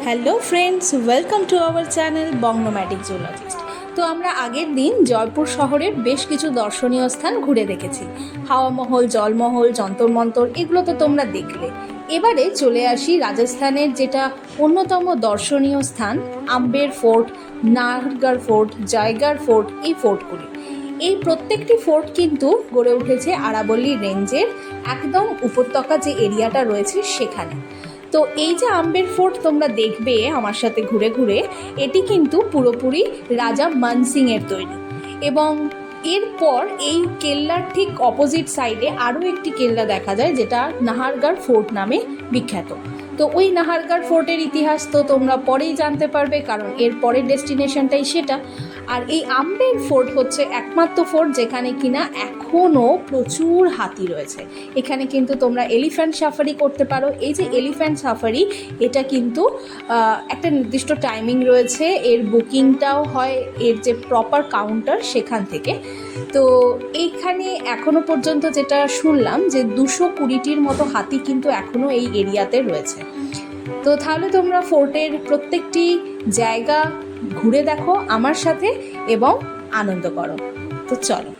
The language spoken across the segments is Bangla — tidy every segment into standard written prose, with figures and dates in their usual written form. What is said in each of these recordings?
Hello friends, welcome to our channel Bong Nomadic Zoologist. তো আমরা আগের দিন জয়পুর শহরের বেশ কিছু দর্শনীয় স্থান ঘুরে দেখেছি। হাওয়া মহল, জলমহল, যন্তর মন্তর, এগুলো তো তোমরা দেখলে। এবারে চলে আসি রাজস্থানের যেটা অন্যতম দর্শনীয় স্থান Amber fort, নাহরগড় fort, Jaigarh fort, এই ফোর্টগুলি। এই প্রত্যেকটি ফোর্ট কিন্তু গড়ে উঠেছে আরাবল্লী রেঞ্জের একদম উপত্যকা যে এরিয়াটা রয়েছে সেখানে। তো এই যে আম্বের ফোর্ট তোমরা দেখবে আমার সাথে ঘুরে ঘুরে, এটি কিন্তু পুরোপুরি রাজা মানসিংয়ের তৈরি। এবং এরপর এই কেল্লার ঠিক অপোজিট সাইডে আরও একটি কেল্লা দেখা যায় যেটা নাহারগড় ফোর্ট নামে বিখ্যাত। তো ওই নাহারগড় ফোর্টের ইতিহাস তো তোমরা পরেই জানতে পারবে, কারণ এর পরের ডেস্টিনেশনটাই সেটা। আর এই আম্বের ফোর্ট হচ্ছে একমাত্র ফোর্ট যেখানে কিনা এখনও প্রচুর হাতি রয়েছে। এখানে কিন্তু তোমরা এলিফ্যান্ট সাফারি করতে পারো। এই যে এলিফ্যান্ট সাফারি, এটা কিন্তু একটা নির্দিষ্ট টাইমিং রয়েছে, এর বুকিংটাও হয় এর যে প্রপার কাউন্টার সেখান থেকে। তো এইখানে এখনও পর্যন্ত যেটা শুনলাম যে 220টির মতো হাতি কিন্তু এখনও এই এরিয়াতে রয়েছে। তো তাহলে তোমরা ফোর্টের প্রত্যেকটি জায়গা ঘুরে দেখো আমার সাথে এবং আনন্দ করো। তো চলো।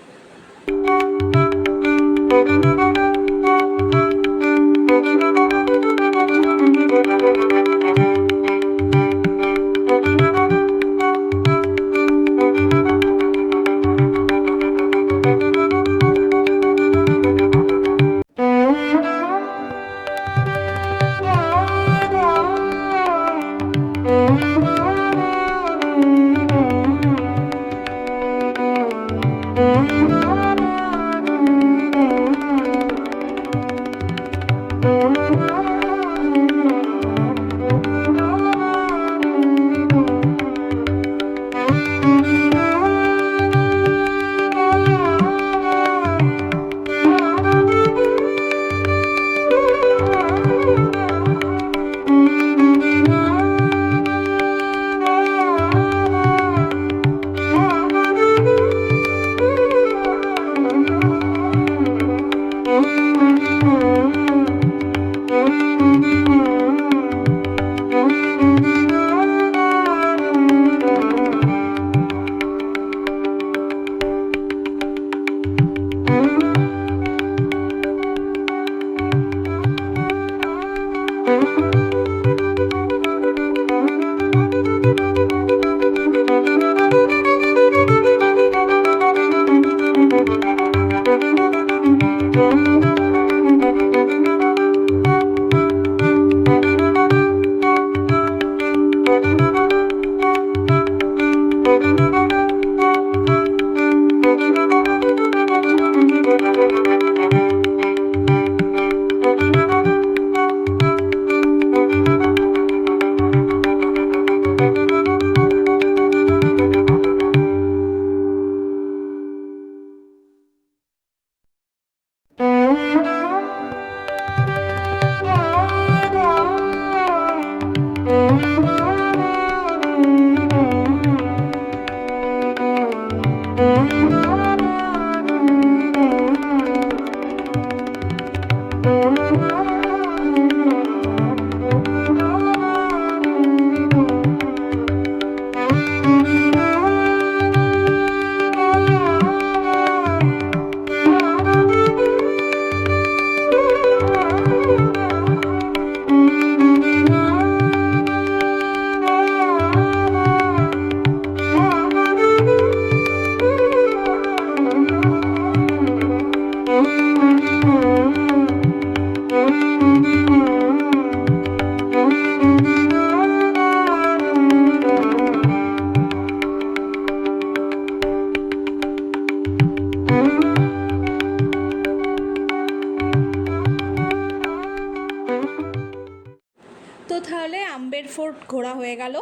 তো তাহলে আম্বের ফোর্ট ঘোরা হয়ে গেল।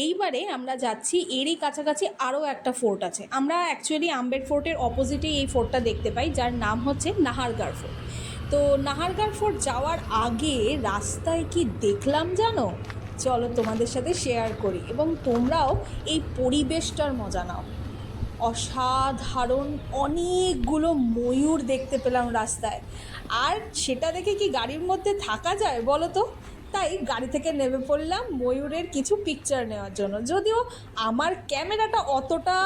এইবারে আমরা যাচ্ছি এরই কাছাকাছি আরও একটা ফোর্ট আছে। আমরা অ্যাকচুয়ালি আম্বের ফোর্টের অপোজিটেই এই ফোর্টটা দেখতে পাই, যার নাম হচ্ছে নাহারগড় ফোর্ট। তো নাহারগড় ফোর্ট যাওয়ার আগে রাস্তায় কি দেখলাম জানো? চলো তোমাদের সাথে শেয়ার করি এবং তোমরাও এই পরিবেশটার মজা নাও। অসাধারণ অনেকগুলো ময়ূর দেখতে পেলাম রাস্তায়। আর সেটা দেখে কি গাড়ির মধ্যে থাকা যায় বলো তো? তাই গাড়ি থেকে নেমে পড়লাম ময়ূরের কিছু পিকচার নেওয়ার জন্য। যদিও আমার ক্যামেরাটা অতটা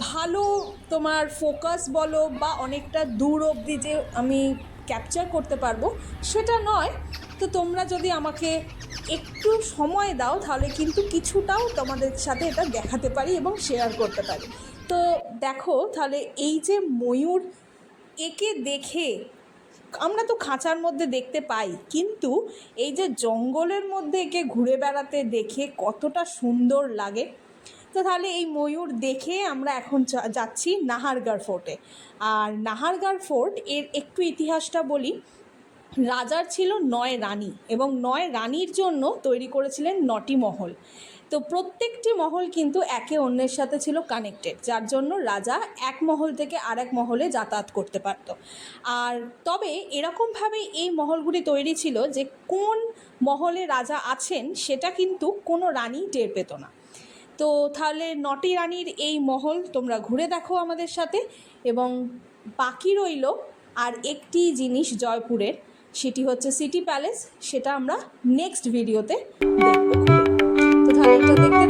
ভালো তোমার ফোকাস বলো বা অনেকটা দূর অবধি যে আমি ক্যাপচার করতে পারবো সেটা নয়, তো তোমরা যদি আমাকে একটু সময় দাও তাহলে কিন্তু কিছুটাও তোমাদের সাথে এটা দেখাতে পারি এবং শেয়ার করতে পারি। তো দেখো তাহলে এই যে ময়ূর, একে দেখে আমরা তো খাঁচার মধ্যে দেখতে পাই, কিন্তু এই যে জঙ্গলের মধ্যে একে ঘুরে বেড়াতে দেখে কতটা সুন্দর লাগে। তো তাহলে এই ময়ূর দেখে আমরা এখন যাচ্ছি নাহারগড় ফোর্টে। আর নাহারগড় ফোর্ট এর একটু ইতিহাসটা বলি। রাজার ছিল 9 রানী এবং 9 রানীর জন্য তৈরি করেছিলেন 9টি মহল। তো প্রত্যেকটি মহল কিন্তু একে অন্যের সাথে ছিল কানেক্টেড, যার জন্য রাজা এক মহল থেকে আরেক মহলে যাতায়াত করতে পারত। আর তবে এরকমভাবেই এই মহলগুলি তৈরি ছিল যে কোন মহলে রাজা আছেন সেটা কিন্তু কোনো রানী টের পেত না। তো তাহলে 9টি রানীর এই মহল তোমরা ঘুরে দেখো আমাদের সাথে। এবং বাকি রইল আর একটি জিনিস জয়পুরের, সেটি হচ্ছে সিটি প্যালেস। সেটা আমরা নেক্সট ভিডিওতে দেখব। তো তাহলে এটা দেখতে